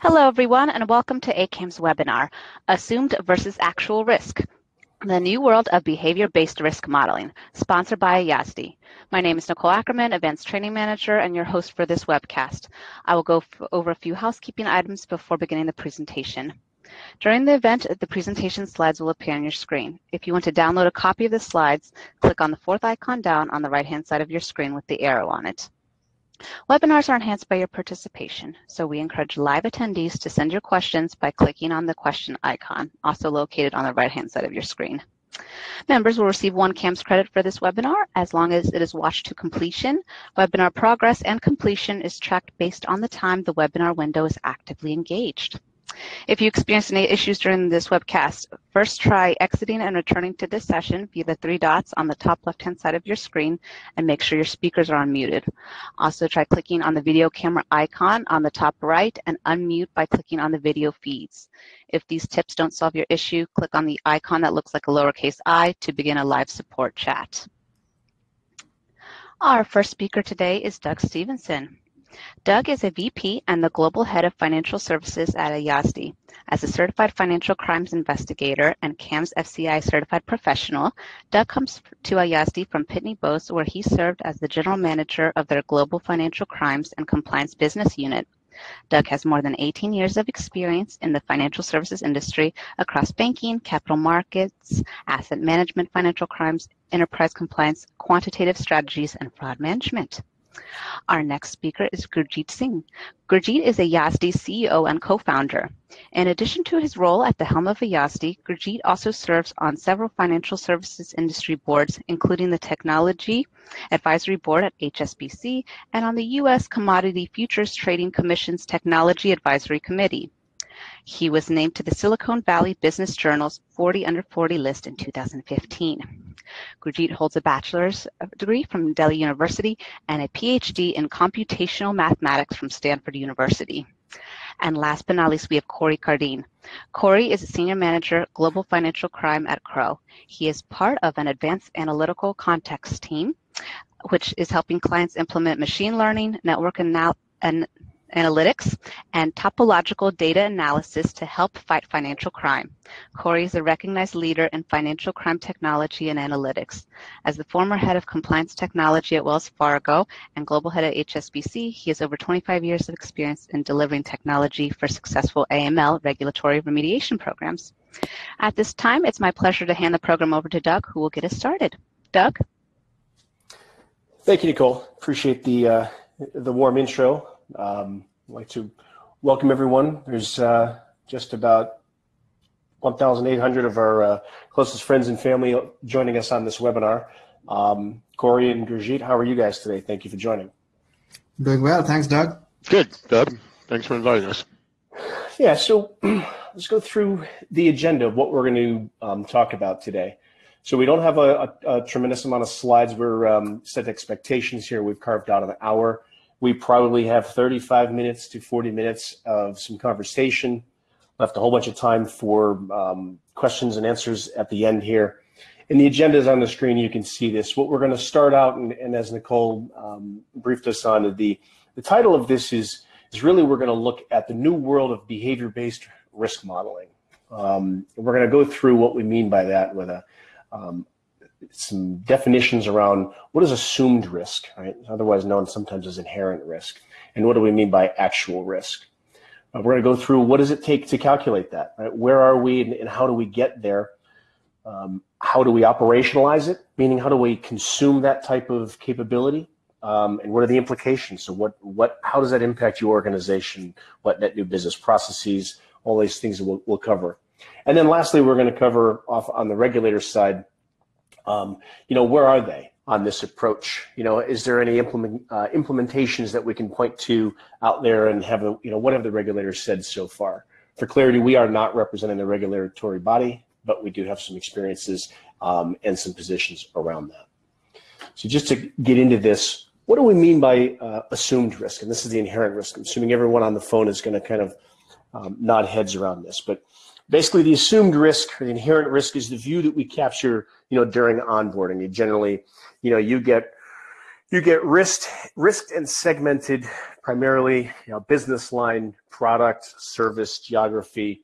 Hello, everyone, and welcome to ACAM's webinar, Assumed versus Actual Risk, the New World of Behavior-Based Risk Modeling, sponsored by Ayasdi. My name is Nicole Ackerman, Advanced Training Manager, and your host for this webcast. I will go over a few housekeeping items before beginning the presentation. During the event, the presentation slides will appear on your screen. If you want to download a copy of the slides, click on the fourth icon down on the right-hand side of your screen with the arrow on it. Webinars are enhanced by your participation, so we encourage live attendees to send your questions by clicking on the question icon, also located on the right-hand side of your screen. Members will receive 1 CAMS credit for this webinar as long as it is watched to completion. Webinar progress and completion is tracked based on the time the webinar window is actively engaged. If you experience any issues during this webcast, first try exiting and returning to this session via the 3 dots on the top left-hand side of your screen and make sure your speakers are unmuted. Also try clicking on the video camera icon on the top right and unmute by clicking on the video feeds. If these tips don't solve your issue, click on the icon that looks like a lowercase I to begin a live support chat. Our first speaker today is Doug Stevenson. Doug is a VP and the Global Head of Financial Services at Ayasdi. As a Certified Financial Crimes Investigator and CAMS FCI Certified Professional, Doug comes to Ayasdi from Pitney Bowes, where he served as the General Manager of their Global Financial Crimes and Compliance Business Unit. Doug has more than 18 years of experience in the financial services industry across banking, capital markets, asset management, financial crimes, enterprise compliance, quantitative strategies, and fraud management. Our next speaker is Gurjeet Singh. Gurjeet is Ayasdi's CEO and co-founder. In addition to his role at the helm of Ayasdi, Gurjeet also serves on several financial services industry boards, including the Technology Advisory Board at HSBC and on the U.S. Commodity Futures Trading Commission's Technology Advisory Committee. He was named to the Silicon Valley Business Journal's 40 Under 40 list in 2015. Gurjeet holds a bachelor's degree from Delhi University and a PhD in computational mathematics from Stanford University. And last but not least, we have Cardine. Corey is a Senior Manager, Global Financial Crime at Crowe. He is part of an advanced analytical context team, which is helping clients implement machine learning, network analytics, and topological data analysis to help fight financial crime. Corey is a recognized leader in financial crime technology and analytics. As the former head of compliance technology at Wells Fargo and global head at HSBC, he has over 25 years of experience in delivering technology for successful AML regulatory remediation programs. At this time, it's my pleasure to hand the program over to Doug, who will get us started. Doug? Thank you, Nicole. Appreciate the warm intro. I'd like to welcome everyone. There's just about 1,800 of our closest friends and family joining us on this webinar. Corey and Gurjeet, how are you guys today? Thank you for joining. Doing well. Thanks, Doug. Good, Doug. Thanks for inviting us. Yeah, so let's go through the agenda of what we're going to talk about today. So we don't have a tremendous amount of slides. We're set expectations here. We've carved out an hour. We probably have 35 minutes to 40 minutes of some conversation, left a whole bunch of time for questions and answers at the end here. And the agenda is on the screen. You can see this. What we're going to start out, and as Nicole briefed us on, the title of this is really we're going to look at the new world of behavior-based risk modeling. We're going to go through what we mean by that with some definitions around what is assumed risk, right? Otherwise known sometimes as inherent risk. And what do we mean by actual risk? We're going to go through what does it take to calculate that, right? Where are we and how do we get there? How do we operationalize it? Meaning how do we consume that type of capability? And what are the implications? So how does that impact your organization? What net new business processes? All these things that we'll cover. And then lastly, we're going to cover off on the regulator side. Where are they on this approach? Is there any implementations that we can point to out there and have, what have the regulators said so far? For clarity, we are not representing the regulatory body, but we do have some experiences and some positions around that. So just to get into this, what do we mean by assumed risk? And this is the inherent risk. I'm assuming everyone on the phone is going to kind of nod heads around this, but basically, the assumed risk or the inherent risk is the view that we capture, during onboarding. You generally, you get You get risked and segmented, primarily business line, product, service, geography.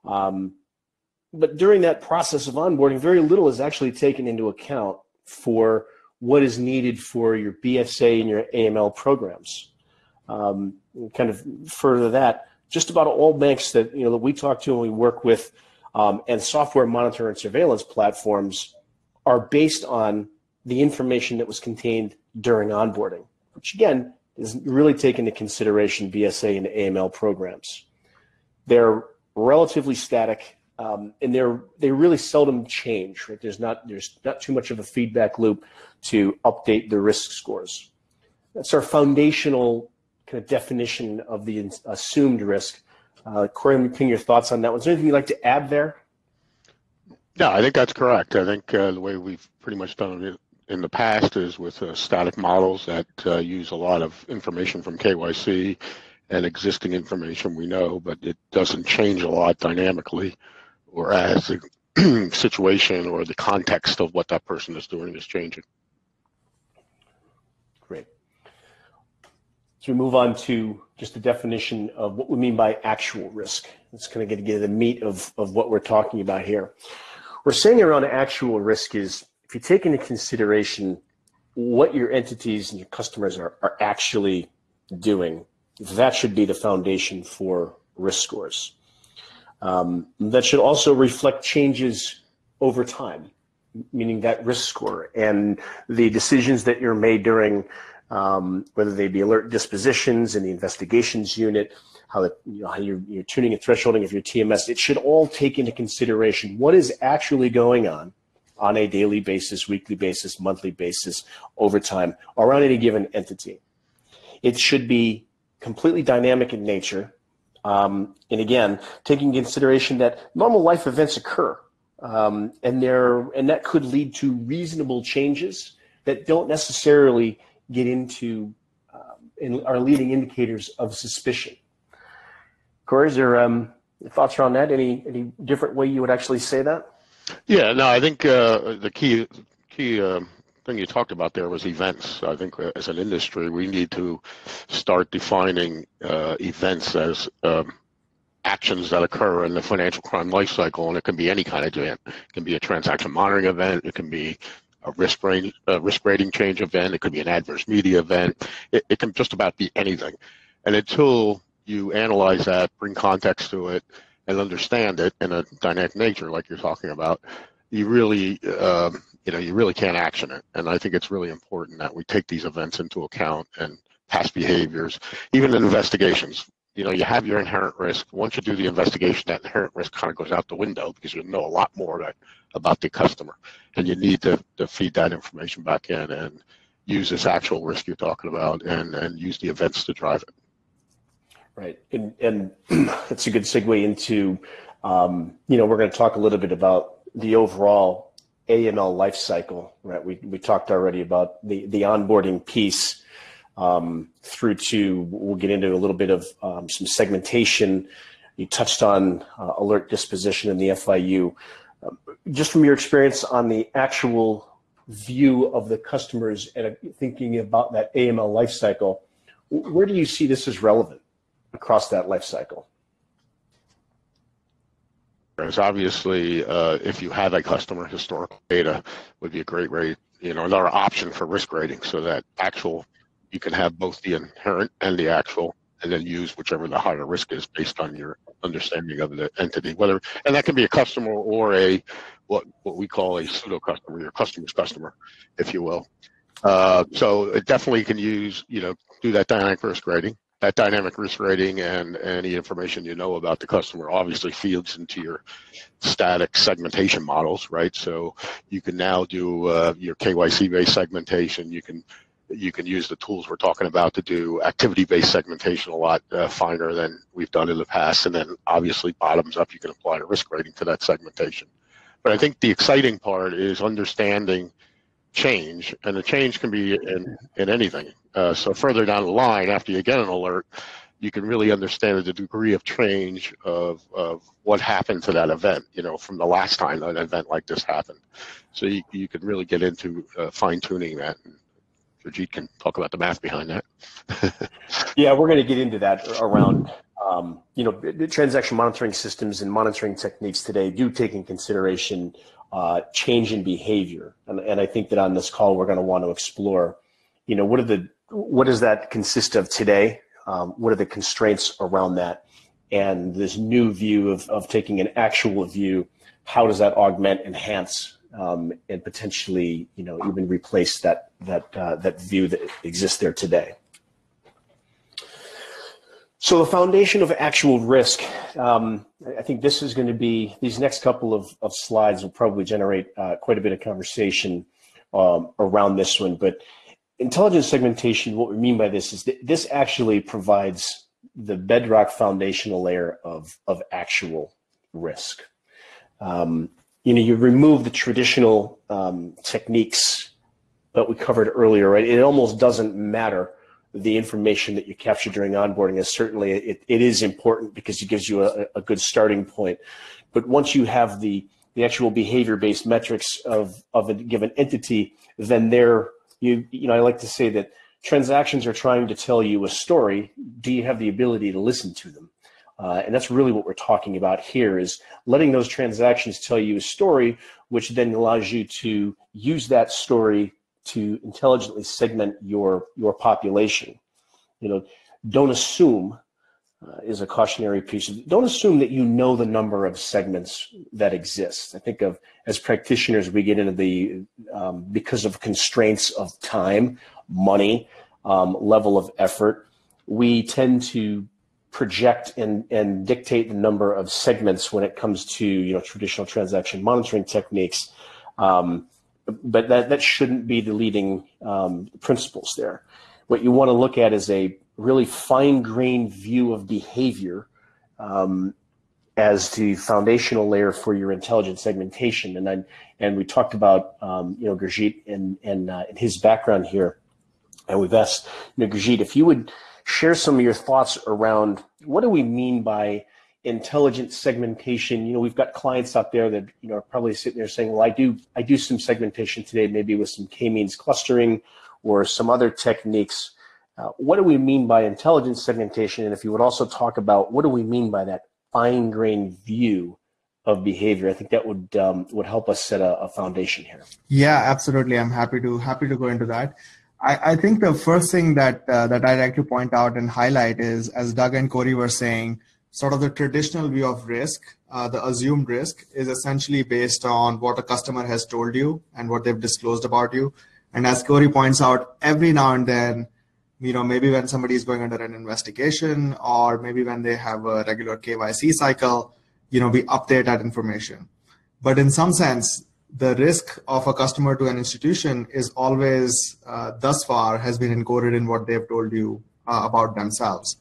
But during that process of onboarding, very little is actually taken into account for what is needed for your BSA and your AML programs. Kind of further that, just about all banks that that we talk to and we work with, and software monitor and surveillance platforms are based on the information that was contained during onboarding, which again is really taken into consideration BSA and AML programs. They're relatively static. And they really seldom change, right? There's not too much of a feedback loop to update the risk scores. That's our foundational kind of definition of the assumed risk. Corey, let me ping your thoughts on that one. Is there anything you'd like to add there? No, I think that's correct. I think the way we've pretty much done it in the past is with static models that use a lot of information from KYC and existing information we know, but it doesn't change a lot dynamically, or as the situation or the context of what that person is doing is changing. Great. So we move on to just the definition of what we mean by actual risk. It's kind of going to get to the meat of what we're talking about here. We're saying around actual risk is if you take into consideration what your entities and your customers are actually doing, that should be the foundation for risk scores. That should also reflect changes over time, meaning that risk score and the decisions that you're made during, whether they be alert dispositions in the investigations unit, how you're tuning and thresholding of your TMS. It should all take into consideration what is actually going on a daily basis, weekly basis, monthly basis, over time, around any given entity. It should be completely dynamic in nature. And again, taking into consideration that normal life events occur, and that could lead to reasonable changes that don't necessarily get into and are leading indicators of suspicion. Corey, is there thoughts around that? Any different way you would actually say that? Yeah, no, I think the key thing you talked about there was events. I think as an industry, we need to start defining events as actions that occur in the financial crime life cycle, and it can be any kind of event. It can be a transaction monitoring event. It can be a risk rating change event. It could be an adverse media event. It can just about be anything. And until you analyze that, bring context to it, and understand it in a dynamic nature, like you're talking about, you really, you really can't action it. And I think it's really important that we take these events into account and past behaviors, even in investigations. You have your inherent risk. Once you do the investigation, that inherent risk kind of goes out the window because you know a lot more about the customer, and you need to feed that information back in and use this actual risk you're talking about and use the events to drive it. Right, and that's a good segue into, we're going to talk a little bit about the overall AML life cycle, right? We talked already about the onboarding piece through to, we'll get into a little bit of some segmentation. You touched on alert disposition in the FIU. Just from your experience on the actual view of the customers and thinking about that AML life cycle, where do you see this as relevant across that life cycle? There's obviously, if you have a customer, historical data would be a great rate, another option for risk rating, so that you can have both the inherent and the actual, and then use whichever the higher risk is based on your understanding of the entity. And that can be a customer or what we call a pseudo customer, your customer's customer, if you will. So it definitely can use, do that dynamic risk rating. That dynamic risk rating and any information you know about the customer obviously feeds into your static segmentation models, right? So you can now do your KYC-based segmentation. You can use the tools we're talking about to do activity-based segmentation a lot finer than we've done in the past. And then obviously bottoms up, you can apply a risk rating to that segmentation. But I think the exciting part is understanding change, and the change can be in anything. So further down the line, after you get an alert, you can really understand the degree of change of what happened to that event, from the last time an event like this happened. So you can really get into fine-tuning that Gurjeet can talk about the math behind that. Yeah, we're going to get into that around, the transaction monitoring systems and monitoring techniques today do take in consideration change in behavior. And I think that on this call, we're going to want to explore, what does that consist of today? What are the constraints around that? And this new view of taking an actual view, how does that augment, enhance, and potentially, even replace that view that exists there today? So the foundation of actual risk, I think this is going to be, these next couple of slides will probably generate quite a bit of conversation around this one. But intelligence segmentation, what we mean by this is that this actually provides the bedrock foundational layer of actual risk. You remove the traditional techniques that we covered earlier, right? It almost doesn't matter the information that you capture during onboarding. Is certainly it is important because it gives you a good starting point. But once you have the actual behavior-based metrics of a given entity, then I like to say that transactions are trying to tell you a story. Do you have the ability to listen to them? And that's really what we're talking about here, is letting those transactions tell you a story, which then allows you to use that story to intelligently segment your population. Don't assume is a cautionary piece. Don't assume that you know the number of segments that exist. I think as practitioners, we get into the, because of constraints of time, money, level of effort, we tend to project and dictate the number of segments when it comes to traditional transaction monitoring techniques. But that shouldn't be the leading principles there. What you want to look at is a really fine-grained view of behavior as the foundational layer for your intelligent segmentation. And we talked about Gurjeet and his background here, and we've asked Gurjeet if you would share some of your thoughts around what do we mean by intelligent segmentation. We've got clients out there that are probably sitting there saying, well, I do some segmentation today, maybe with some k-means clustering or some other techniques. What do we mean by intelligent segmentation? And if you would also talk about what do we mean by that fine-grained view of behavior, I think that would help us set a foundation here. Yeah, absolutely. I'm happy to go into that. I think the first thing that I'd like to point out and highlight is, as Doug and Corey were saying, sort of the traditional view of risk, the assumed risk, is essentially based on what a customer has told you and what they've disclosed about you. And as Corey points out, every now and then, maybe when somebody is going under an investigation, or maybe when they have a regular KYC cycle, we update that information. But in some sense, the risk of a customer to an institution is always, thus far, has been encoded in what they've told you about themselves.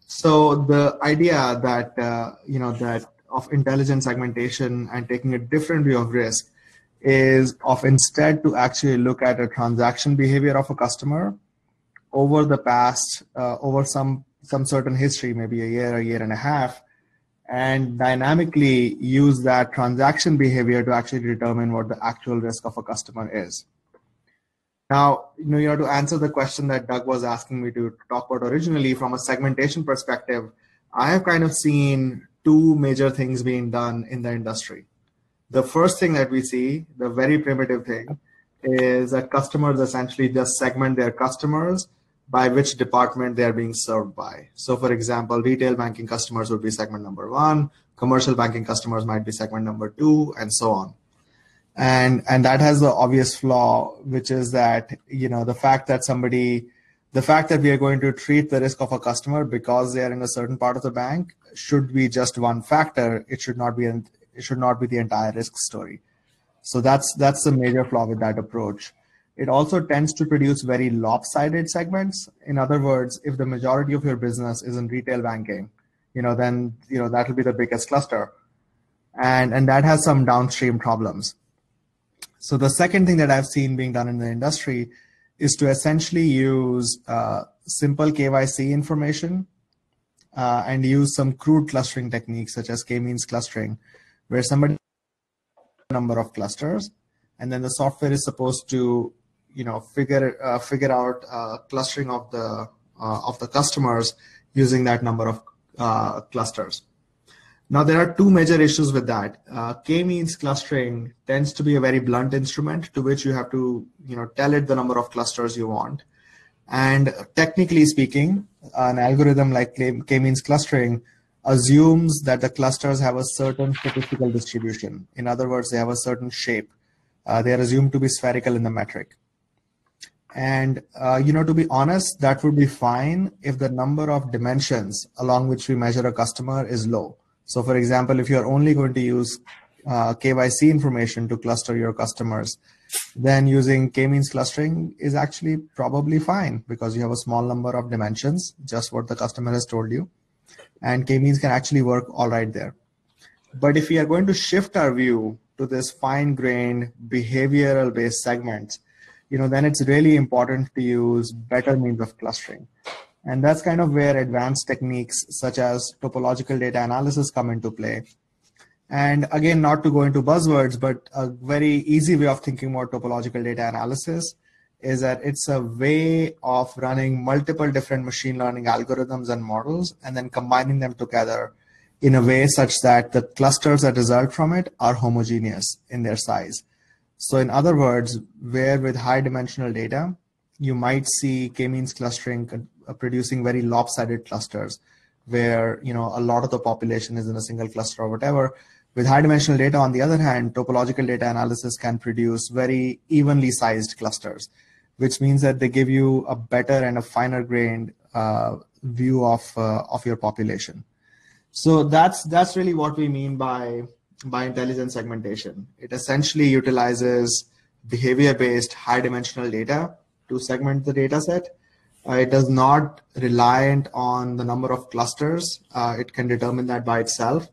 So the idea that, that of intelligent segmentation and taking a different view of risk is of instead to actually look at a transaction behavior of a customer over the past, over some certain history, maybe a year and a half, and dynamically use that transaction behavior to actually determine what the actual risk of a customer is. Now, to answer the question that Doug was asking me to talk about originally from a segmentation perspective, I have kind of seen two major things being done in the industry. The first thing that we see, the very primitive thing, is that customers essentially just segment their customers by which department they are being served by. So for example, retail banking customers would be segment number 1, commercial banking customers might be segment number 2, and so on. And that has the obvious flaw, which is that, the fact that we are going to treat the risk of a customer because they are in a certain part of the bank should be just one factor. It should not be the entire risk story. So that's the major flaw with that approach. It also tends to produce very lopsided segments. In other words, if the majority of your business is in retail banking, then that will be the biggest cluster, and that has some downstream problems. So the second thing that I've seen being done in the industry is to essentially use simple KYC information and use some crude clustering techniques such as k-means clustering, where somebody has a number of clusters, and then the software is supposed to figure out clustering of the customers using that number of clusters. Now, there are two major issues with that. K-means clustering tends to be a very blunt instrument to which you have to, tell it the number of clusters you want. And technically speaking, an algorithm like K-means clustering assumes that the clusters have a certain statistical distribution. In other words, they have a certain shape. They are assumed to be spherical in the metric. And, to be honest, that would be fine if the number of dimensions along which we measure a customer is low. So for example, if you're only going to use KYC information to cluster your customers, then using K-means clustering is actually probably fine because you have a small number of dimensions, just what the customer has told you. And K-means can actually work all right there. But if we are going to shift our view to this fine-grained behavioral-based segments, then it's really important to use better means of clustering. And that's kind of where advanced techniques such as topological data analysis come into play. And again, not to go into buzzwords, but a very easy way of thinking about topological data analysis is that it's a way of running multiple different machine learning algorithms and models and then combining them together in a way such that the clusters that result from it are homogeneous in their size. So in other words, where with high dimensional data, you might see K-means clustering producing very lopsided clusters where, a lot of the population is in a single cluster or whatever. With high dimensional data, on the other hand, topological data analysis can produce very evenly sized clusters, which means that they give you a better and a finer grained view of your population. So that's really what we mean by intelligent segmentation. It essentially utilizes behavior-based high dimensional data to segment the data set. It does not reliant on the number of clusters. It can determine that by itself.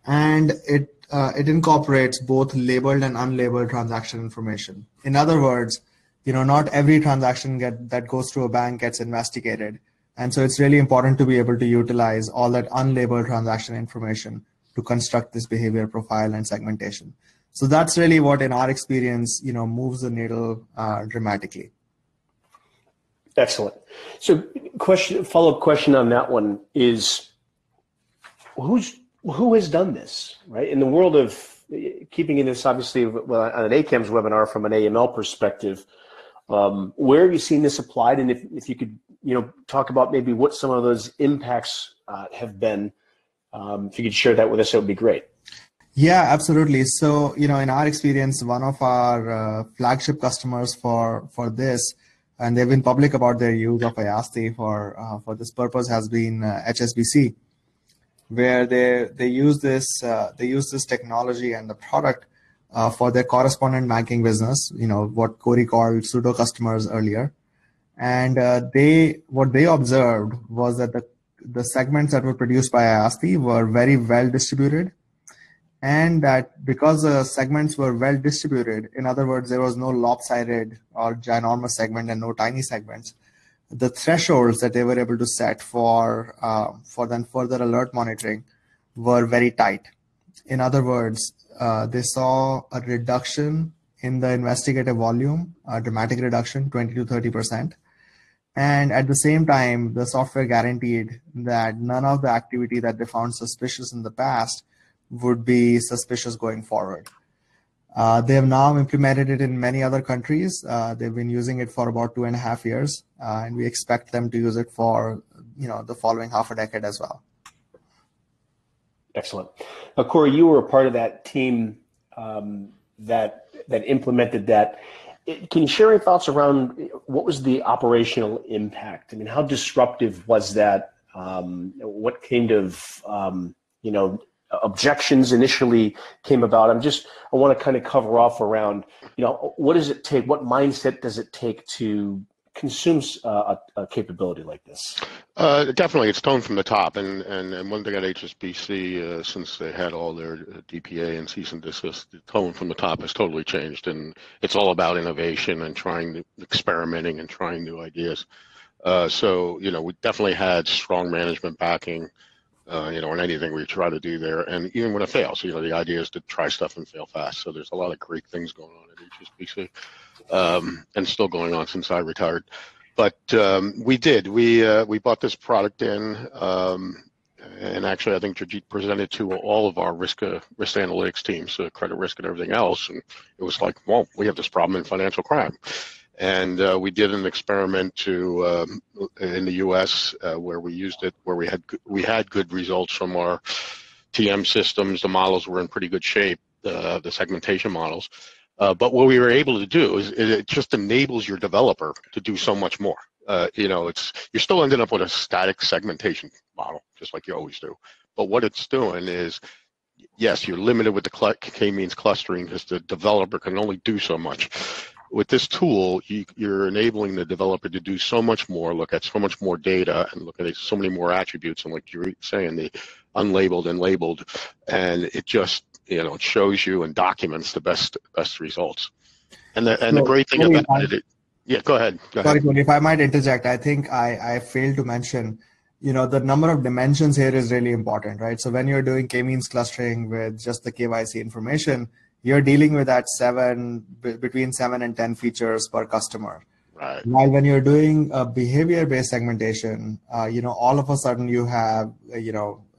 And it incorporates both labeled and unlabeled transaction information. In other words, not every transaction that goes through a bank gets investigated. And so it's really important to be able to utilize all that unlabeled transaction information to construct this behavior profile and segmentation. So that's really what, in our experience, moves the needle dramatically. Excellent. So follow-up question on that one is, who has done this, right? In the world of keeping in this, obviously, on an ACAMS webinar from an AML perspective, where have you seen this applied? And if you could, talk about maybe what some of those impacts have been, if you could share that with us, that would be great. Yeah, absolutely. So, in our experience, one of our flagship customers for this, and they've been public about their use of Ayasdi for this purpose, has been HSBC, where they use this technology and the product for their correspondent banking business. What Corey called pseudo customers earlier, and what they observed was that the segments that were produced by Ayasdi were very well distributed. And that because the segments were well distributed, in other words, there was no lopsided or ginormous segment and no tiny segments, the thresholds that they were able to set for then further alert monitoring were very tight. In other words, they saw a reduction in the investigative volume, a dramatic reduction, 20 to 30%. And at the same time, the software guaranteed that none of the activity that they found suspicious in the past would be suspicious going forward. They have now implemented it in many other countries. They've been using it for about 2.5 years, and we expect them to use it for the following half a decade as well. Excellent. Now, Corey, you were a part of that team that implemented that. Can you share your thoughts around what was the operational impact? I mean, how disruptive was that? What kind of objections initially came about? I want to kind of cover off around, what does it take? What mindset does it take to consume a capability like this? Definitely, it's toned from the top, and one thing at HSBC, since they had all their DPA and cease and desist, the tone from the top has totally changed, and it's all about innovation and experimenting and trying new ideas. So we definitely had strong management backing. In anything we try to do there, and even when it fails, the idea is to try stuff and fail fast. So there's a lot of great things going on at HSBC. and still going on since I retired. But we bought this product in, and actually I think Gurjeet presented to all of our risk analytics teams, credit risk and everything else, and it was like, well, we have this problem in financial crime. And we did an experiment in the U.S. Where we used it, where we had good results from our TM systems. The models were in pretty good shape, the segmentation models. But what we were able to do is it just enables your developer to do so much more. You're still ending up with a static segmentation model, just like you always do. But what it's doing is, yes, you're limited with the k-means clustering because the developer can only do so much. With this tool, you're enabling the developer to do so much more, look at so much more data, and look at so many more attributes, and like you're saying, the unlabeled and labeled, and it just it shows you and documents the best results. And the great thing about it, yeah, go ahead. Sorry, Tony, if I might interject, I think I failed to mention, the number of dimensions here is really important, right? So when you're doing k-means clustering with just the KYC information, you're dealing with that between 7 and 10 features per customer. Right. While when you're doing a behavior-based segmentation, all of a sudden you have,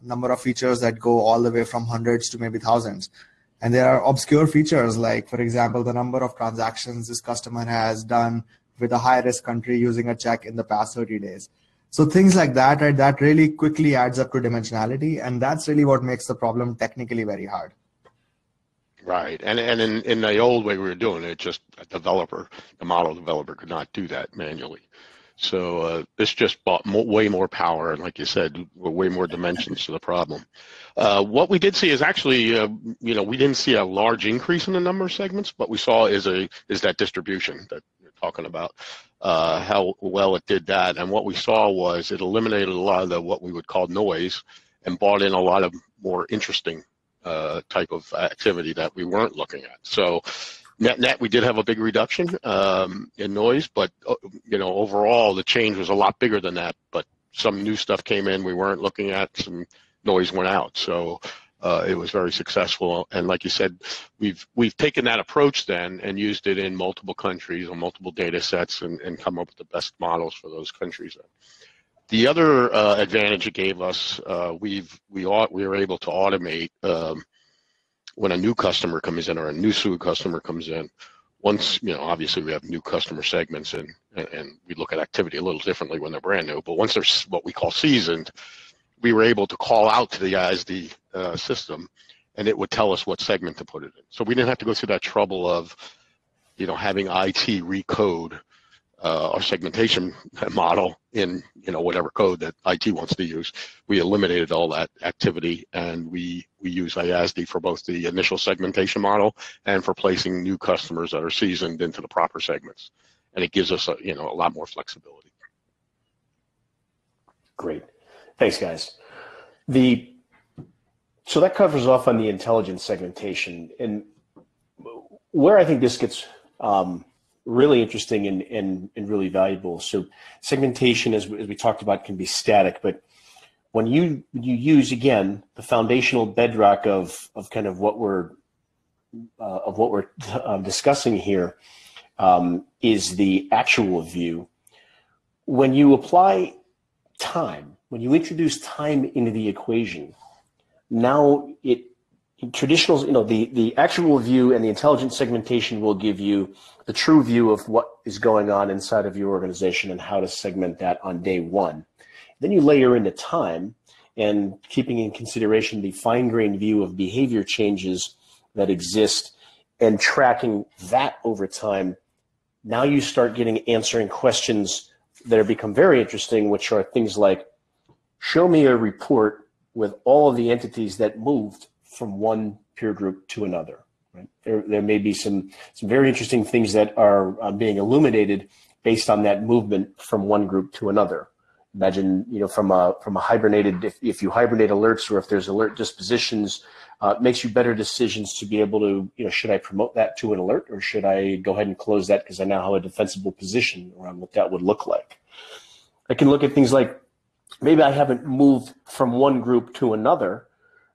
number of features that go all the way from hundreds to maybe thousands. And there are obscure features like, for example, the number of transactions this customer has done with a high-risk country using a check in the past 30 days. So things like that, right, that really quickly adds up to dimensionality. And that's really what makes the problem technically very hard. Right, and in the old way we were doing it, just the model developer could not do that manually. So this just brought way more power, and like you said, way more dimensions to the problem. What we did see is actually, we didn't see a large increase in the number of segments, but we saw is that distribution that you're talking about, how well it did that. And what we saw was it eliminated a lot of what we would call noise and brought in a lot of more interesting type of activity that we weren't looking at. So net, we did have a big reduction in noise, but overall the change was a lot bigger than that. But some new stuff came in we weren't looking at, some noise went out. So it was very successful. And like you said, we've taken that approach then and used it in multiple countries on multiple data sets and come up with the best models for those countries. The other advantage it gave us, we were able to automate when a new customer comes in or a new SUI customer comes in. Once, obviously we have new customer segments and we look at activity a little differently when they're brand new, but once they're what we call seasoned, we were able to call out to the Ayasdi system and it would tell us what segment to put it in. So we didn't have to go through that trouble of, having IT recode our segmentation model in whatever code that IT wants to use. We eliminated all that activity, and we use Ayasdi for both the initial segmentation model and for placing new customers that are seasoned into the proper segments. And it gives us a lot more flexibility. Great, thanks guys. So that covers off on the intelligent segmentation, and where I think this gets really interesting and really valuable. So segmentation, as we talked about, can be static, but when you use, again, the foundational bedrock of kind of what we're discussing here, is the actual view. When you apply time, when you introduce time into the equation, now traditional, the actual view and the intelligent segmentation will give you the true view of what is going on inside of your organization and how to segment that on day one. Then you layer in the time and keeping in consideration the fine-grained view of behavior changes that exist and tracking that over time. Now you start answering questions that have become very interesting, which are things like, show me a report with all of the entities that moved from one peer group to another. Right? There may be some very interesting things that are being illuminated based on that movement from one group to another. Imagine, from a hibernated, if you hibernate alerts or if there's alert dispositions, makes you better decisions to be able to, should I promote that to an alert or should I go ahead and close that because I now have a defensible position around what that would look like. I can look at things like, maybe I haven't moved from one group to another,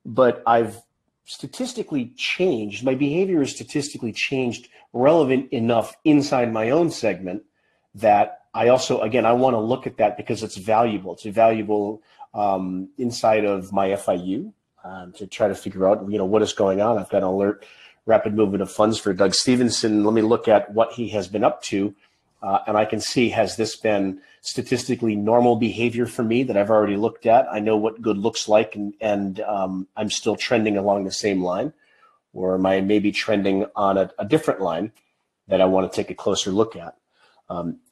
but I've statistically changed, my behavior is statistically changed relevant enough inside my own segment that I also, again, I want to look at that because it's valuable. It's valuable inside of my FIU to try to figure out, what is going on. I've got an alert rapid movement of funds for Doug Stevenson. Let me look at what he has been up to. And I can see, has this been statistically normal behavior for me that I've already looked at? I know what good looks like, and I'm still trending along the same line, or am I maybe trending on a different line that I want to take a closer look at?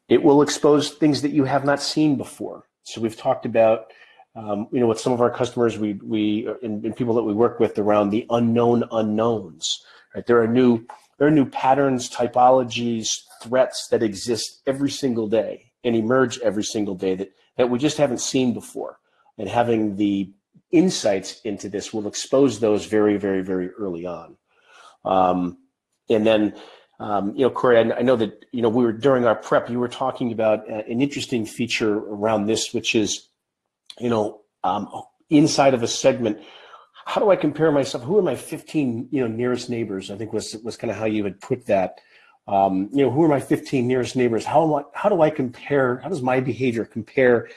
It will expose things that you have not seen before. So we've talked about, with some of our customers, and people that we work with around the unknown unknowns. Right? There are new patterns, typologies, threats that exist every single day and emerge every single day that we just haven't seen before. And having the insights into this will expose those very, very, very early on. And then, Corey, I know that, we were during our prep, you were talking about an interesting feature around this, which is, inside of a segment, how do I compare myself? Who are my 15, nearest neighbors? I think was kind of how you had put that. Who are my 15 nearest neighbors? How do I compare? How does my behavior compare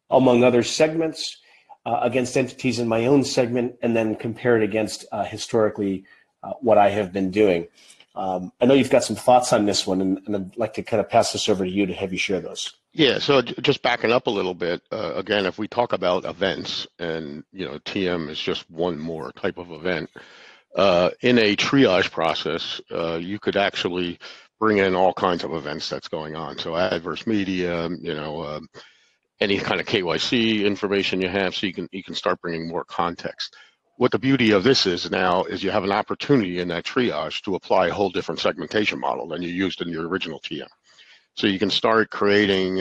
among other segments against entities in my own segment, and then compare it against historically what I have been doing? I know you've got some thoughts on this one, and I'd like to kind of pass this over to you to have you share those. Yeah, so just backing up a little bit, again, if we talk about events, and TM is just one more type of event, in a triage process, you could actually bring in all kinds of events that's going on. So adverse media, any kind of KYC information you have, so you can start bringing more context. What the beauty of this is now is you have an opportunity in that triage to apply a whole different segmentation model than you used in your original TM. So you can start creating,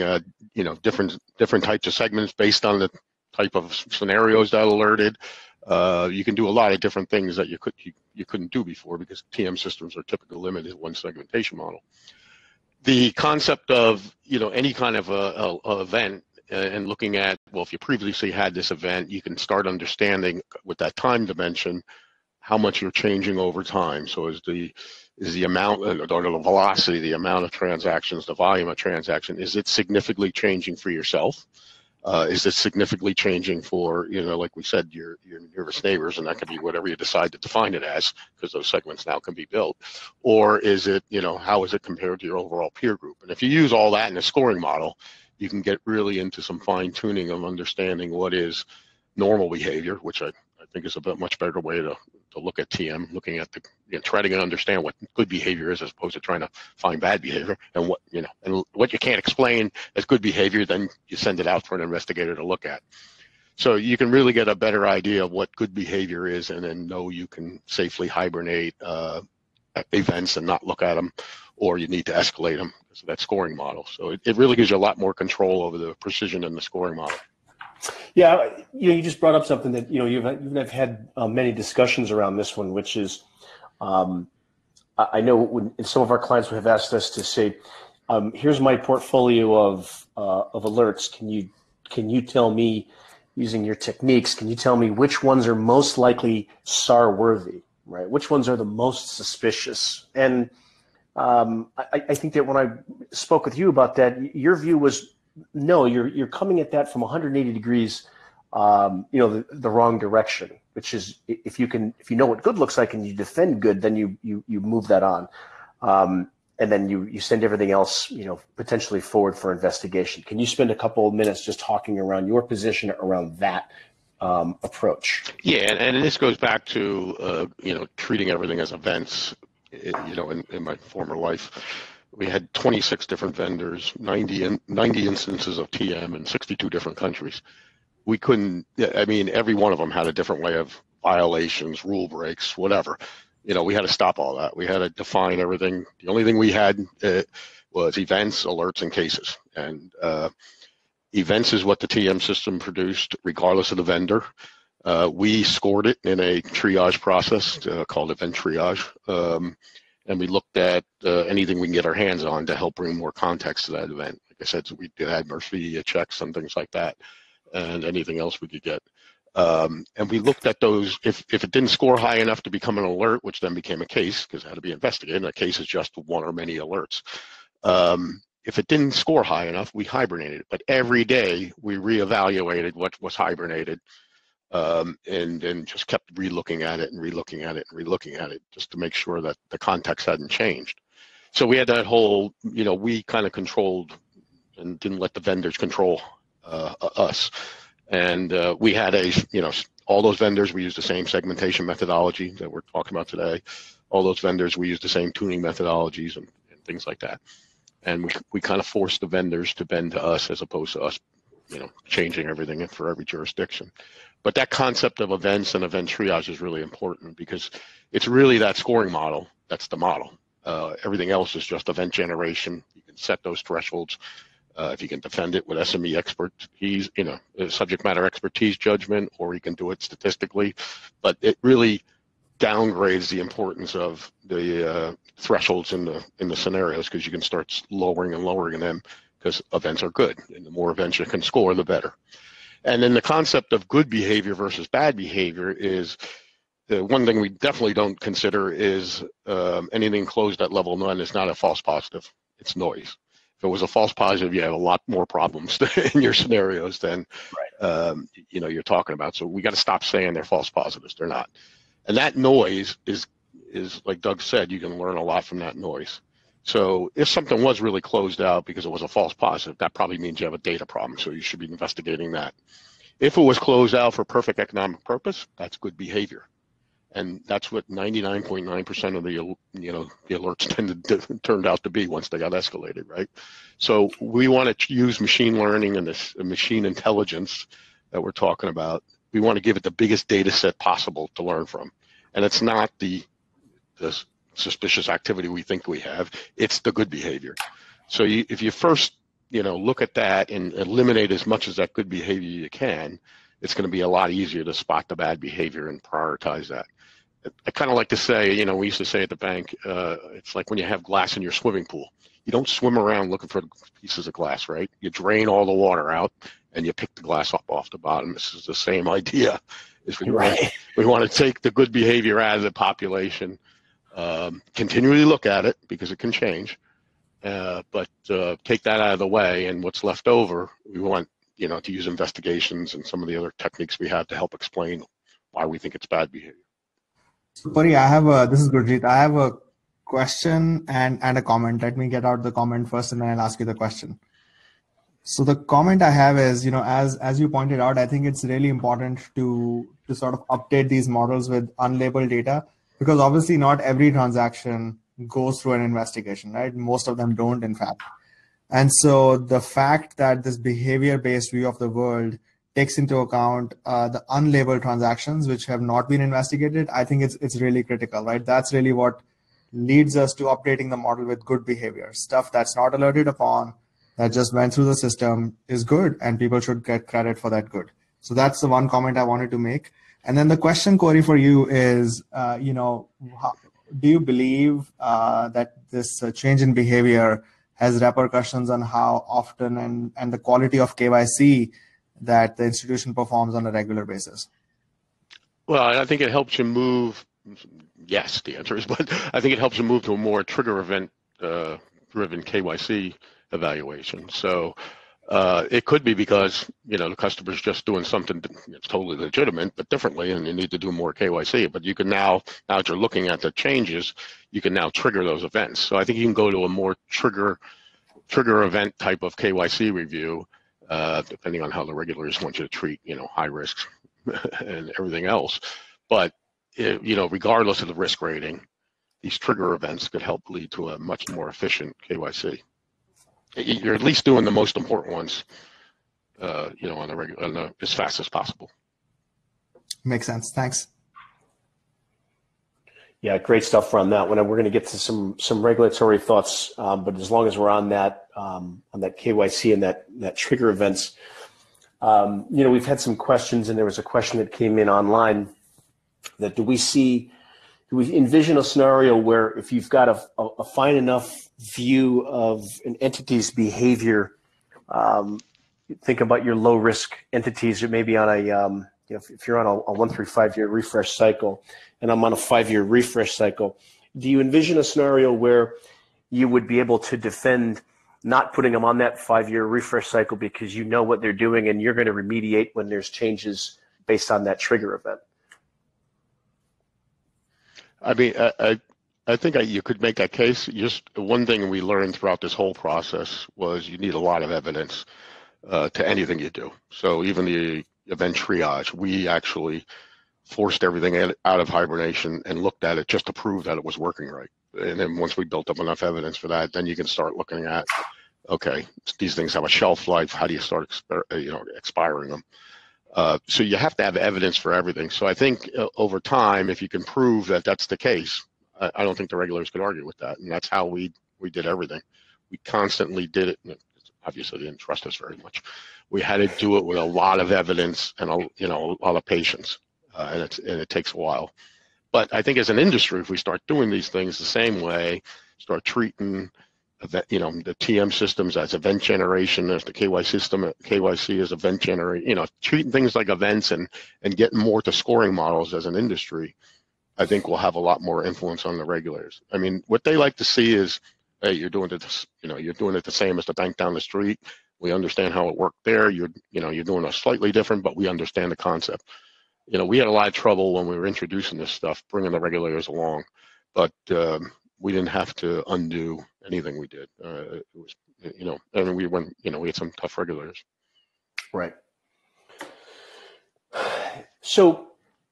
different types of segments based on the type of scenarios that alerted. You can do a lot of different things that you couldn't do before, because TM systems are typically limited to one segmentation model. The concept of any kind of a event, and looking at, well, if you previously had this event, you can start understanding with that time dimension how much you're changing over time. So is the amount, or the velocity, the amount of transactions, the volume of transaction, is it significantly changing for yourself? Is it significantly changing for, like we said, your nearest neighbors, and that could be whatever you decide to define it as, because those segments now can be built. Or is it, how is it compared to your overall peer group? And if you use all that in a scoring model, you can get really into some fine tuning of understanding what is normal behavior, which I think is a much better way to look at TM, looking at trying to understand what good behavior is, as opposed to trying to find bad behavior, and what you can't explain as good behavior, then you send it out for an investigator to look at. So you can really get a better idea of what good behavior is, and then know you can safely hibernate events and not look at them, or you need to escalate them because of that scoring model. So it really gives you a lot more control over the precision in the scoring model. Yeah, you just brought up something that you've had many discussions around this one, which is I know when some of our clients have asked us to say, here's my portfolio of alerts. Can you tell me, using your techniques, can you tell me which ones are most likely SAR worthy, right? Which ones are the most suspicious? And I think that when I spoke with you about that, your view was, no, you're coming at that from 180 degrees, the wrong direction. Which is, if you know what good looks like and you defend good, then you move that on, and then you send everything else, potentially forward for investigation. Can you spend a couple of minutes just talking around your position around that approach? Yeah, and this goes back to treating everything as events. In my former life, we had 26 different vendors, 90 instances of TM in 62 different countries. We couldn't, every one of them had a different way of violations, rule breaks, whatever. We had to stop all that. We had to define everything. The only thing we had was events, alerts, and cases. And events is what the TM system produced, regardless of the vendor. We scored it in a triage process called event triage. And we looked at anything we can get our hands on to help bring more context to that event. Like I said, so we did adverse media checks and things like that, and anything else we could get. And we looked at those, if it didn't score high enough to become an alert, which then became a case because it had to be investigated, and a case is just one or many alerts. If it didn't score high enough, we hibernated. But every day we reevaluated what was hibernated, and just kept relooking at it and relooking at it and relooking at it just to make sure that the context hadn't changed. So we had that whole, we kind of controlled and didn't let the vendors control us. And we had all those vendors, we used the same segmentation methodology that we're talking about today. All those vendors, we used the same tuning methodologies and things like that. And we kind of forced the vendors to bend to us as opposed to us, changing everything for every jurisdiction. But that concept of events and event triage is really important because it's really that scoring model. That's the model. Everything else is just event generation. You can set those thresholds. If you can defend it with SME expertise, subject matter expertise judgment, or you can do it statistically. But it really downgrades the importance of the thresholds in the scenarios because you can start lowering and lowering them because events are good, and the more events you can score, the better. And then the concept of good behavior versus bad behavior is the one thing we definitely don't consider is anything closed at level none is not a false positive. It's noise. If it was a false positive, you have a lot more problems in your scenarios than you're talking about. So we got to stop saying they're false positives. They're not. And that noise is like Doug said, you can learn a lot from that noise. So if something was really closed out because it was a false positive, that probably means you have a data problem. So you should be investigating that. If it was closed out for perfect economic purpose, that's good behavior. And that's what 99.9% of the alerts turned out to be once they got escalated, right? So we want to use machine learning and this machine intelligence that we're talking about. We want to give it the biggest data set possible to learn from. And it's not the suspicious activity we think we have, it's the good behavior. So if you first, look at that and eliminate as much as that good behavior you can, it's going to be a lot easier to spot the bad behavior and prioritize that. I kind of like to say, we used to say at the bank, it's like when you have glass in your swimming pool. You don't swim around looking for pieces of glass, right? You drain all the water out and you pick the glass up off the bottom. This is the same idea. We want to take the good behavior out of the population, continually look at it because it can change, but take that out of the way, and what's left over, we want to use investigations and some of the other techniques we have to help explain why we think it's bad behavior. So, Puri, this is Gurjeet. I have a question and a comment. Let me get out the comment first, and then I'll ask you the question. So the comment I have is, as you pointed out, I think it's really important to sort of update these models with unlabeled data, because obviously not every transaction goes through an investigation, right? Most of them don't, in fact. And so the fact that this behavior-based view of the world takes into account the unlabeled transactions which have not been investigated, I think it's really critical, right? That's really what leads us to updating the model with good behavior. Stuff that's not alerted upon, that just went through the system, is good, and people should get credit for that good. So that's the one comment I wanted to make. And then the question, Corey, for you is, do you believe that this change in behavior has repercussions on how often and the quality of KYC that the institution performs on a regular basis? Well, I think it helps you move. Yes, the answer is, but I think it helps you move to a more trigger event driven KYC evaluation. So it could be because the customer's just doing something that's totally legitimate but differently, and you need to do more KYC. But you can now that you're looking at the changes, you can now trigger those events. So I think you can go to a more trigger event type of KYC review, depending on how the regulators want you to treat high risks and everything else. But regardless of the risk rating, these trigger events could help lead to a much more efficient KYC. You're at least doing the most important ones, as fast as possible. Makes sense. Thanks. Yeah, great stuff on that one. And we're going to get to some regulatory thoughts, but as long as we're on that KYC and that trigger events, we've had some questions, and there was a question that came in online that do we envision a scenario where if you've got a fine enough view of an entity's behavior, think about your low risk entities that maybe on if you're on a 1 through 5 year refresh cycle, and I'm on a 5-year refresh cycle, do you envision a scenario where you would be able to defend not putting them on that 5-year refresh cycle because you know what they're doing and you're going to remediate when there's changes based on that trigger event? I mean, I think you could make that case. Just one thing we learned throughout this whole process was you need a lot of evidence to anything you do. So even the event triage, we actually forced everything out of hibernation and looked at it just to prove that it was working right. And then once we built up enough evidence for that, then you can start looking at, okay, these things have a shelf life. How do you start expiring them? So you have to have evidence for everything. So I think over time, if you can prove that that's the case, I don't think the regulators could argue with that. And that's how we did everything. We constantly did it. Obviously, they didn't trust us very much. We had to do it with a lot of evidence and a lot of patience, and it takes a while. But I think as an industry, if we start doing these things the same way, start treating the TM systems as event generation, as the KYC as event generation, treating things like events and getting more to scoring models as an industry, I think we'll have a lot more influence on the regulators. I mean, what they like to see is, hey, you're doing it, you're doing it the same as the bank down the street. We understand how it worked there. You're doing it slightly different, but we understand the concept. We had a lot of trouble when we were introducing this stuff, bringing the regulators along, but we didn't have to undo anything we did. It was, we had some tough regulators. Right. So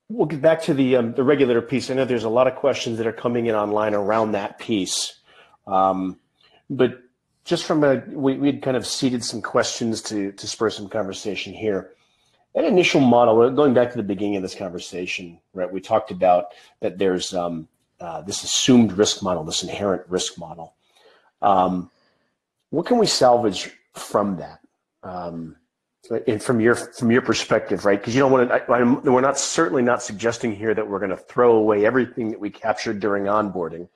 we'll get back to the regulator piece. I know there's a lot of questions that are coming in online around that piece, but just from we'd kind of seeded some questions to spur some conversation here. That initial model, going back to the beginning of this conversation, right? We talked about that there's this assumed risk model, this inherent risk model. What can we salvage from that? And from your perspective, right? Because we're certainly not suggesting here that we're going to throw away everything that we captured during onboarding,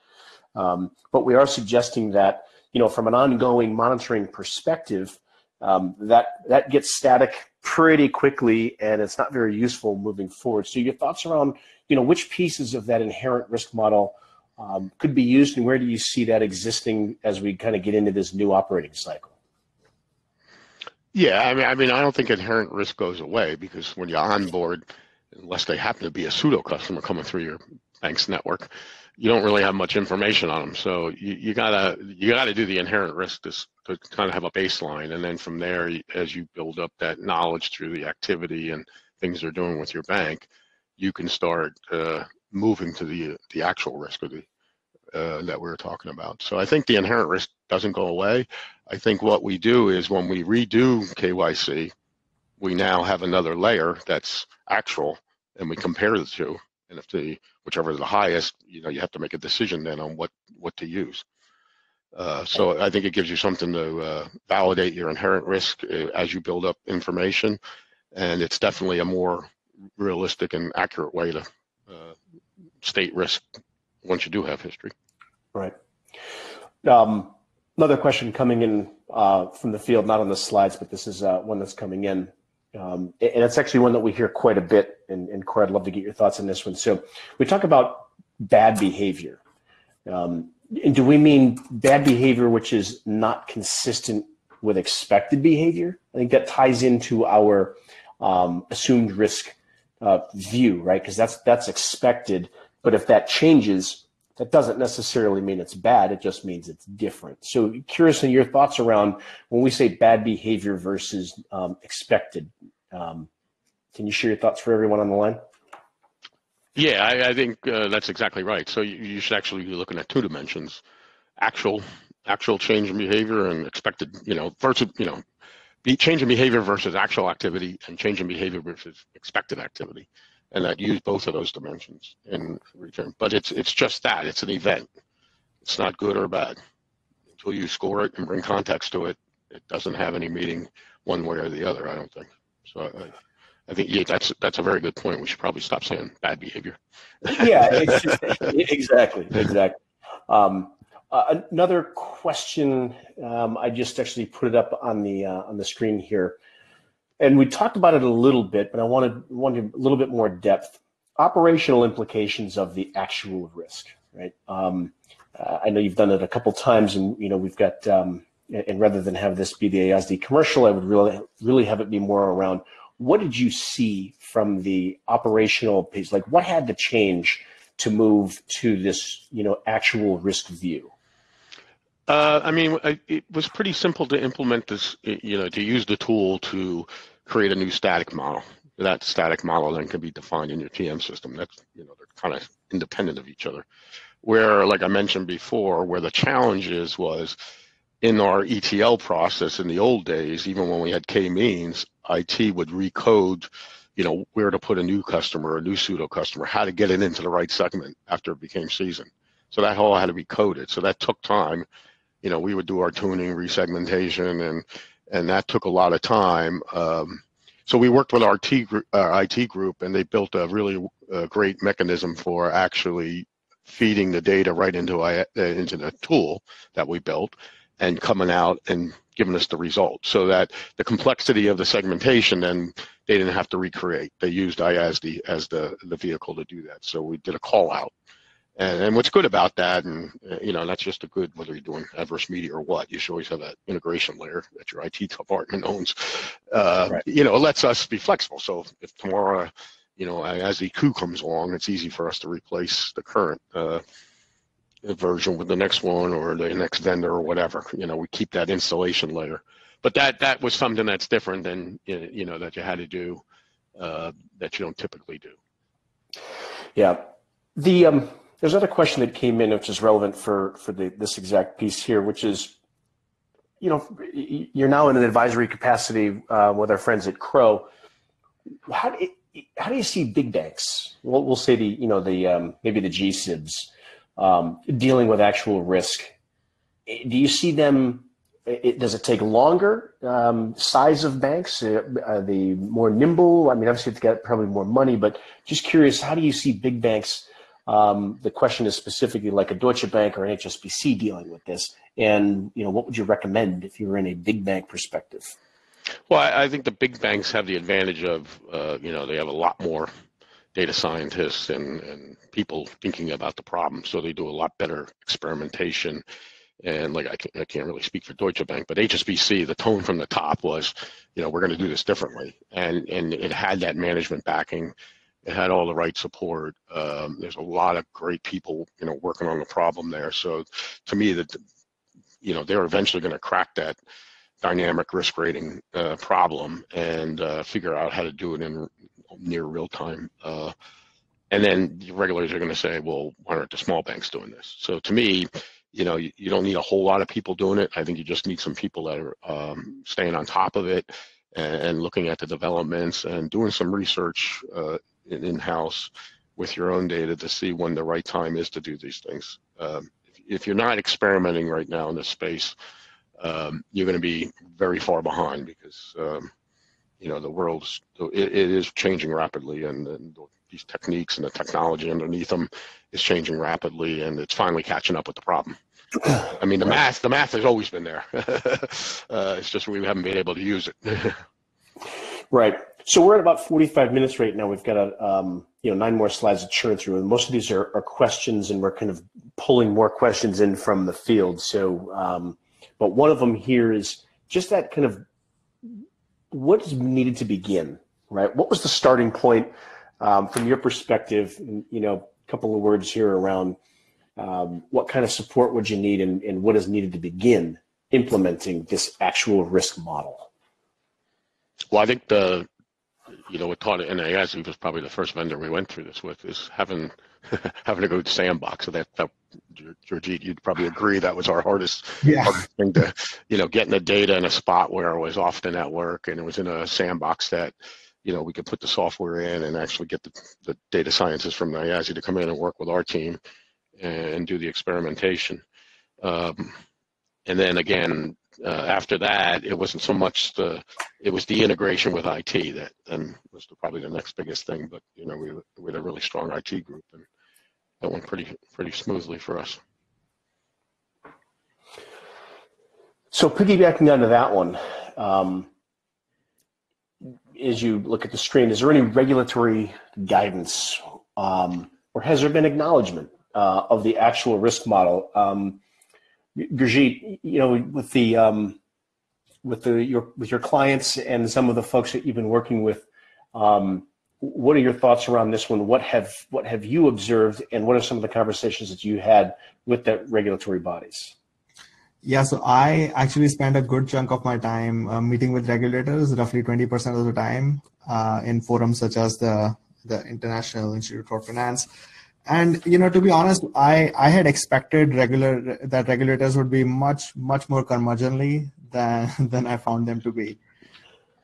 but we are suggesting that from an ongoing monitoring perspective, that gets static pretty quickly, and it's not very useful moving forward. So your thoughts around which pieces of that inherent risk model could be used, and where do you see that existing as we kind of get into this new operating cycle? Yeah, I mean, I don't think inherent risk goes away, because when you onboard, unless they happen to be a pseudo customer coming through your bank's network, you don't really have much information on them. So you gotta do the inherent risk to kind of have a baseline, and then from there, as you build up that knowledge through the activity and things they're doing with your bank, you can start moving to the actual risk of that we were talking about. So I think the inherent risk doesn't go away. I think what we do is when we redo KYC, we now have another layer that's actual, and we compare the two. And if whichever is the highest, you have to make a decision then on what to use. So I think it gives you something to validate your inherent risk as you build up information, and it's definitely a more realistic and accurate way to state risk once you do have history. Right. Another question coming in from the field, not on the slides, but this is one that's coming in. And it's actually one that we hear quite a bit, and Corey, I'd love to get your thoughts on this one. So we talk about bad behavior. And do we mean bad behavior which is not consistent with expected behavior? I think that ties into our assumed risk view, right? Because that's expected, but if that changes, that doesn't necessarily mean it's bad. It just means it's different. So curious in your thoughts around when we say bad behavior versus expected. Can you share your thoughts for everyone on the line? Yeah, I think that's exactly right. So you should actually be looking at two dimensions: actual change in behavior and expected, versus, change in behavior versus actual activity, and change in behavior versus expected activity. And that use both of those dimensions in return. But it's just that. It's an event. It's not good or bad. Until you score it and bring context to it, it doesn't have any meaning one way or the other, I don't think. So I think that's a very good point. We should probably stop saying bad behavior. Yeah, exactly. Another question, I just actually put it up on the screen here. And we talked about it a little bit, but I wanted a little bit more depth. Operational implications of the actual risk, right? I know you've done it a couple times, and we've got. And rather than have this be the Ayasdi commercial, I would really have it be more around what did you see from the operational piece? Like, what had to change to move to this, actual risk view? I mean, it was pretty simple to implement this, to use the tool to create a new static model. That static model then can be defined in your TM system. That's, they're kind of independent of each other. Where, like I mentioned before, where the challenge was in our ETL process in the old days, even when we had K-means, IT would recode, where to put a new customer, a new pseudo customer, how to get it into the right segment after it became seasoned. So that all had to be coded. So that took time. We would do our tuning, resegmentation, and that took a lot of time. So we worked with our IT group, and they built a really great mechanism for actually feeding the data right into the tool that we built and coming out and giving us the result, so that the complexity of the segmentation, then they didn't have to recreate. They used Ayasdi as the vehicle to do that. So we did a call out. And what's good about that, and that's just a good, whether you're doing adverse media or what, you should always have that integration layer that your IT department owns. Right. It lets us be flexible. So if tomorrow, as the coup comes along, it's easy for us to replace the current version with the next one or the next vendor or whatever. We keep that installation layer. But that was something that's different than that you had to do that you don't typically do. Yeah. There's another question that came in, which is relevant for this exact piece here, which is, you're now in an advisory capacity with our friends at Crowe. How do you see big banks? We'll say maybe the GSIBs dealing with actual risk. Do you see them? Does it take longer? Size of banks? Are they more nimble? I mean, obviously they've got probably more money, but just curious, how do you see big banks? The question is specifically like a Deutsche Bank or an HSBC dealing with this, and what would you recommend if you were in a big bank perspective? Well, I think the big banks have the advantage of they have a lot more data scientists and people thinking about the problem, so they do a lot better experimentation. And like I can't really speak for Deutsche Bank, but HSBC, the tone from the top was, we're going to do this differently, and it had that management backing. It had all the right support. There's a lot of great people, working on the problem there. So to me, they're eventually going to crack that dynamic risk rating problem and figure out how to do it in near real time. And then the regulators are going to say, well, why aren't the small banks doing this? So to me, you don't need a whole lot of people doing it. I think you just need some people that are staying on top of it and looking at the developments and doing some research in-house with your own data to see when the right time is to do these things. If you're not experimenting right now in this space, you're going to be very far behind because the world is changing rapidly, and these techniques and the technology underneath them is changing rapidly, and it's finally catching up with the problem. I mean, the math has always been there. It's just we haven't been able to use it. Right. So we're at about 45 minutes right now. We've got 9 more slides to churn through, and most of these are questions, and we're kind of pulling more questions in from the field. So, but one of them here is just that kind of what is needed to begin, right? What was the starting point from your perspective? A couple of words here around what kind of support would you need, and what is needed to begin implementing this actual risk model? Well, I think what taught it, and Ayasdi was probably the first vendor we went through this with, is having a good sandbox. So that Gurjeet, you'd probably agree that was our hardest thing to, getting the data in a spot where it was often at work, and it was in a sandbox that, we could put the software in and actually get the data scientists from Ayasdi to come in and work with our team and do the experimentation. And then again, after that, it wasn't so much it was the integration with IT that then was probably the next biggest thing. But we had a really strong IT group, and that went pretty smoothly for us. So piggybacking onto that one, as you look at the screen, is there any regulatory guidance, or has there been acknowledgement of the actual risk model? Gurjeet, with your clients and some of the folks that you've been working with, what are your thoughts around this one? What have you observed, and what are some of the conversations that you had with the regulatory bodies? Yeah, so I actually spend a good chunk of my time meeting with regulators, roughly 20% of the time, in forums such as the International Institute for Finance. And to be honest, I had expected that regulators would be much more curmudgeonly than I found them to be.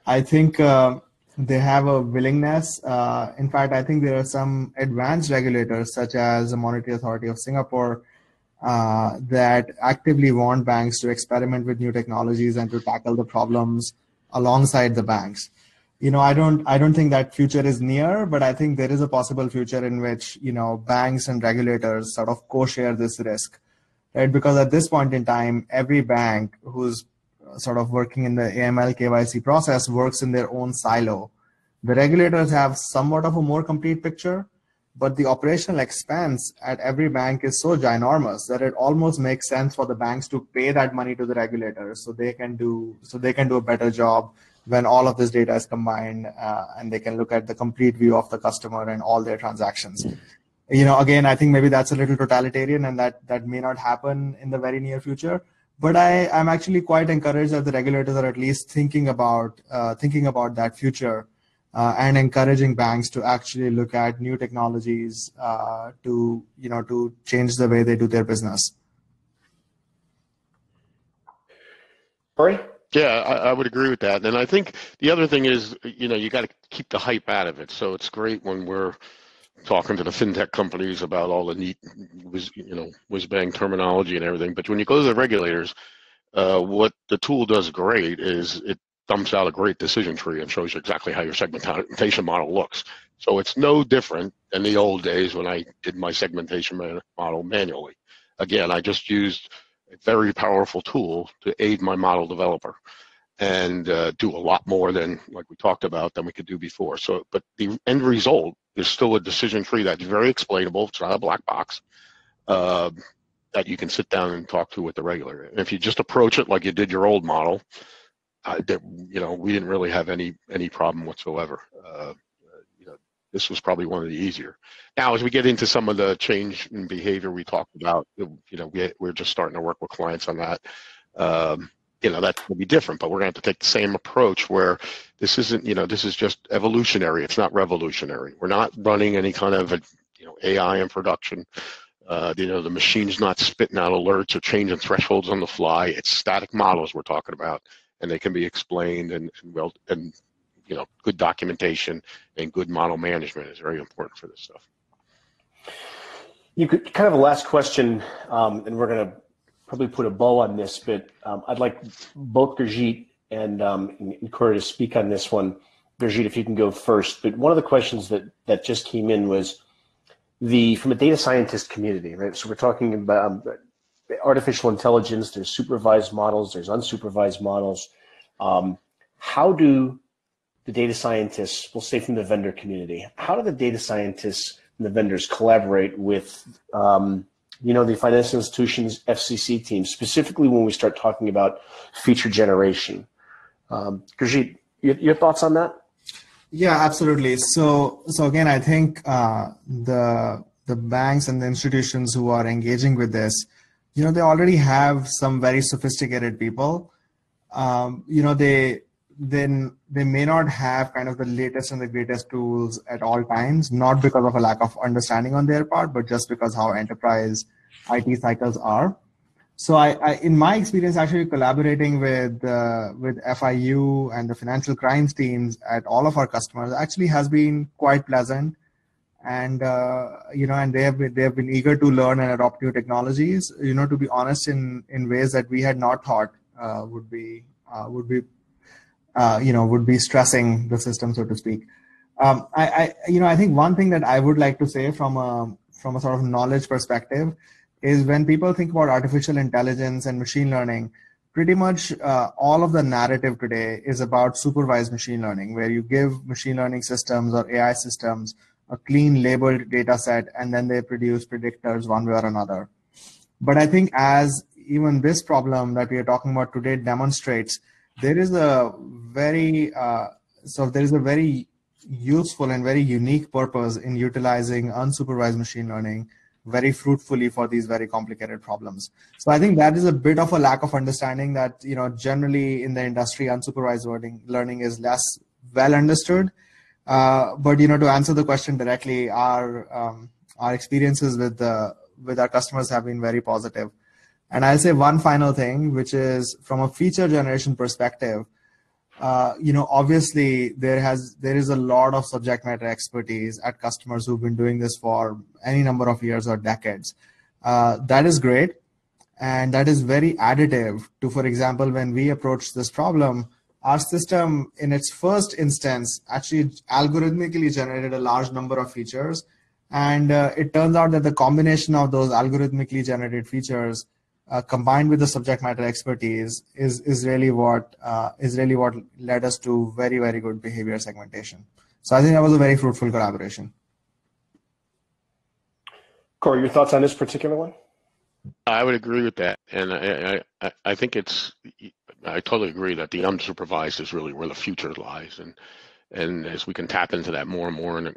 I think they have a willingness. In fact, I think there are some advanced regulators, such as the Monetary Authority of Singapore, that actively want banks to experiment with new technologies and to tackle the problems alongside the banks. I don't think that future is near, but I think there is a possible future in which banks and regulators sort of co-share this risk, right? Because at this point in time, every bank who's sort of working in the AML KYC process works in their own silo. The regulators have somewhat of a more complete picture, but the operational expense at every bank is so ginormous that it almost makes sense for the banks to pay that money to the regulators so they can do a better job when all of this data is combined, and they can look at the complete view of the customer and all their transactions. Again, I think maybe that's a little totalitarian, and that may not happen in the very near future. But I'm actually quite encouraged that the regulators are at least thinking about that future, and encouraging banks to actually look at new technologies to change the way they do their business. Corey? Yeah, I would agree with that. And I think the other thing is, you got to keep the hype out of it. So it's great when we're talking to the fintech companies about all the neat, whiz-bang terminology and everything. But when you go to the regulators, what the tool does great is it dumps out a great decision tree and shows you exactly how your segmentation model looks. So it's no different than the old days when I did my segmentation model manually. Again, I just used a very powerful tool to aid my model developer and do a lot more than, like we talked about, than we could do before. So, but the end result is still a decision tree that's very explainable. It's not a black box that you can sit down and talk to with the regulator. And if you just approach it like you did your old model, we didn't really have any problem whatsoever. This was probably one of the easier. Now, as we get into some of the change in behavior we talked about, we're just starting to work with clients on that. That will be different, but we're going to have to take the same approach where this isn't, this is just evolutionary. It's not revolutionary. We're not running any kind of AI in production. The machine's not spitting out alerts or changing thresholds on the fly. It's static models we're talking about, and they can be explained and good documentation and good model management is very important for this stuff. You could kind of a last question, and we're going to probably put a bow on this, but I'd like both Gurjeet and Crowe to speak on this one. Gurjeet, if you can go first. But one of the questions that just came in was from a data scientist community, right? So we're talking about artificial intelligence. There's supervised models. There's unsupervised models. How do the data scientists, we'll say from the vendor community, how do the data scientists and the vendors collaborate with, the financial institutions, FCC teams, specifically when we start talking about feature generation? Gurjeet, your thoughts on that? Yeah, absolutely. So again, I think the banks and the institutions who are engaging with this, they already have some very sophisticated people. They may not have kind of the latest and the greatest tools at all times, not because of a lack of understanding on their part, but just because how enterprise IT cycles are. So I in my experience, actually collaborating with FIU and the financial crimes teams at all of our customers actually has been quite pleasant. And, and they have been eager to learn and adopt new technologies, to be honest, in ways that we had not thought would be stressing the system, so to speak. I think one thing that I would like to say from a sort of knowledge perspective is when people think about artificial intelligence and machine learning, pretty much all of the narrative today is about supervised machine learning, where you give machine learning systems or AI systems a clean labeled data set, and then they produce predictors one way or another. But I think as even this problem that we are talking about today demonstrates, there is a very useful and very unique purpose in utilizing unsupervised machine learning very fruitfully for these very complicated problems. So I think that is a bit of a lack of understanding that, generally in the industry, unsupervised learning is less well understood. But to answer the question directly, our experiences with our customers have been very positive. And I'll say one final thing, which is from a feature generation perspective, obviously there is a lot of subject matter expertise at customers who've been doing this for any number of years or decades. That is great. And that is very additive to, for example, when we approach this problem, our system in its first instance actually algorithmically generated a large number of features. And it turns out that the combination of those algorithmically generated features combined with the subject matter expertise is really what led us to very, very good behavior segmentation. So I think that was a very fruitful collaboration. Crowe, your thoughts on this particular one? I would agree with that, and I think I totally agree that the unsupervised is really where the future lies, and as we can tap into that more and more and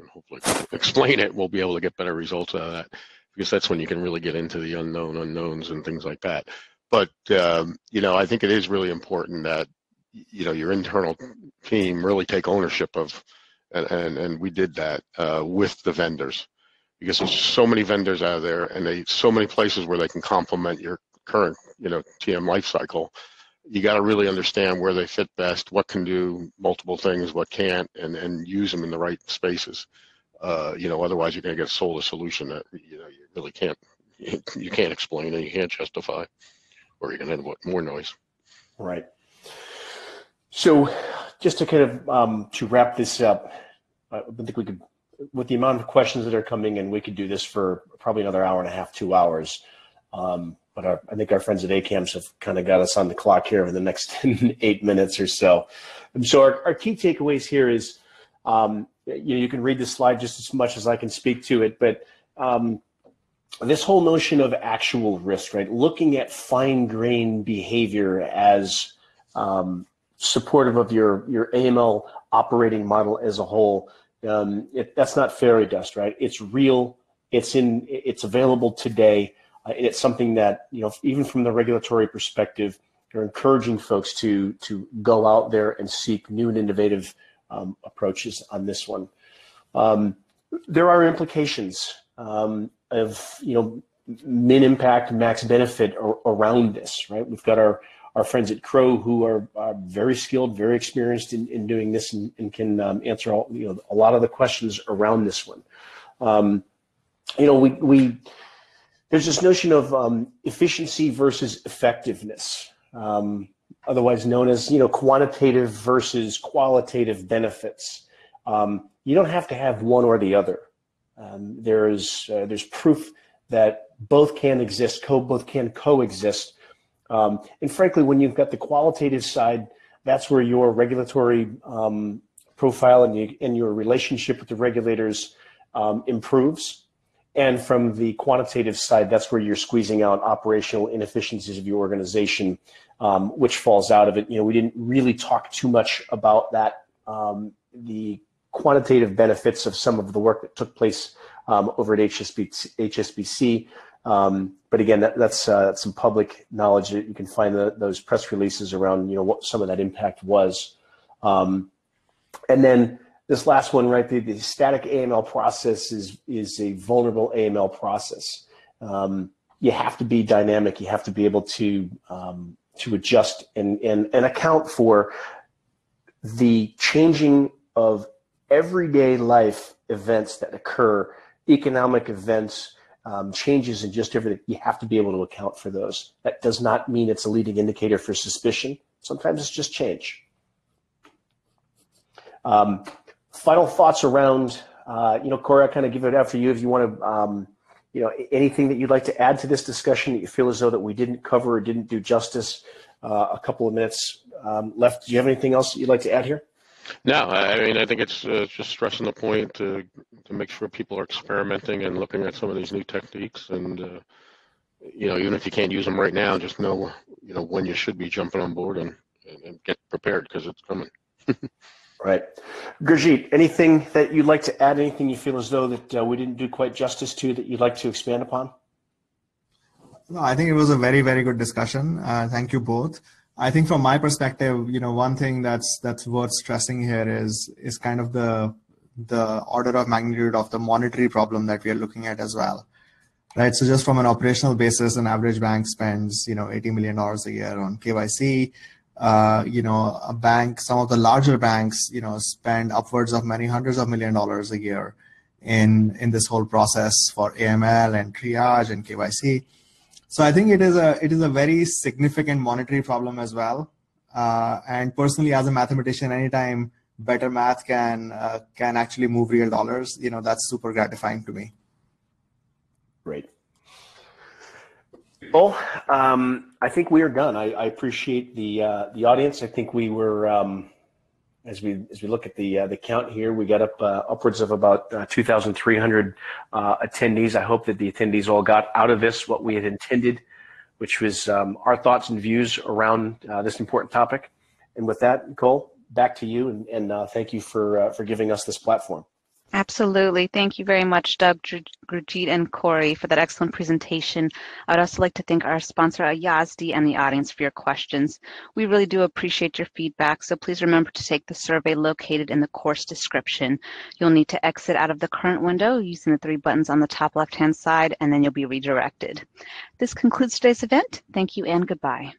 hopefully explain it, we'll be able to get better results out of that, because that's when you can really get into the unknown unknowns and things like that. But I think it is really important that your internal team really take ownership of, and we did that with the vendors, because there's so many vendors out there, and so many places where they can complement your current TM lifecycle. You got to really understand where they fit best, what can do multiple things, what can't, and use them in the right spaces. Otherwise you're going to get sold a solution that you really can't explain and you can't justify, or you're going to end up with more noise. Right. So just to kind of to wrap this up, I think we could, with the amount of questions that are coming in, we could do this for probably another hour and a half, 2 hours. But I think our friends at ACAMS have kind of got us on the clock here over the next 8 minutes or so. And so our key takeaways here is, you can read this slide just as much as I can speak to it, but this whole notion of actual risk, right? Looking at fine-grained behavior as supportive of your AML operating model as a whole. That's not fairy dust, right? It's real. It's available today. And it's something that, even from the regulatory perspective, you're encouraging folks to go out there and seek new and innovative approaches on this one. There are implications of, min impact, max benefit around this, right? We've got our friends at Crowe who are very skilled, very experienced in doing this and can answer a lot of the questions around this one. There's this notion of efficiency versus effectiveness, otherwise known as quantitative versus qualitative benefits. You don't have to have one or the other. There's proof that both can exist, both can coexist. And frankly, when you've got the qualitative side, that's where your regulatory profile and your relationship with the regulators improves. And from the quantitative side, that's where you're squeezing out operational inefficiencies of your organization, which falls out of it. We didn't really talk too much about that, the quantitative benefits of some of the work that took place over at HSBC. But again, that's some public knowledge that you can find those press releases around, what some of that impact was. And then this last one, right, the static AML process is a vulnerable AML process. You have to be dynamic. You have to be able to adjust and account for the changing of everyday life events that occur, economic events, changes in just everything. You have to be able to account for those. That does not mean it's a leading indicator for suspicion. Sometimes it's just change. Final thoughts around, Crowe, I'll kind of give it out for you if you want to, anything that you'd like to add to this discussion that you feel as though that we didn't cover or didn't do justice? A couple of minutes left. Do you have anything else that you'd like to add here? No, I mean, I think it's just stressing the point to make sure people are experimenting and looking at some of these new techniques, and even if you can't use them right now, just know when you should be jumping on board and get prepared, because it's coming. Right. Gurjeet, anything that you'd like to add? Anything you feel as though that we didn't do quite justice to that you'd like to expand upon? No, I think it was a very, very good discussion. Thank you both. I think from my perspective, one thing that's worth stressing here is kind of the order of magnitude of the monetary problem that we are looking at as well, right? So just from an operational basis, an average bank spends $80 million a year on KYC. A bank, some of the larger banks, spend upwards of many hundreds of millions of dollars a year in this whole process for AML and triage and KYC. So I think it is a very significant monetary problem as well. And personally, as a mathematician, anytime better math can actually move real dollars, that's super gratifying to me. Great. Well, I think we are done. I appreciate the audience. I think we were, as we look at the count here, we got up upwards of about 2,300 attendees. I hope that the attendees all got out of this what we had intended, which was our thoughts and views around this important topic. And with that, Nicole, back to you, and thank you for giving us this platform. Absolutely. Thank you very much, Doug, Gurjeet, and Corey, for that excellent presentation. I'd also like to thank our sponsor, Ayasdi, and the audience for your questions. We really do appreciate your feedback, so please remember to take the survey located in the course description. You'll need to exit out of the current window using the 3 buttons on the top left-hand side, and then you'll be redirected. This concludes today's event. Thank you and goodbye.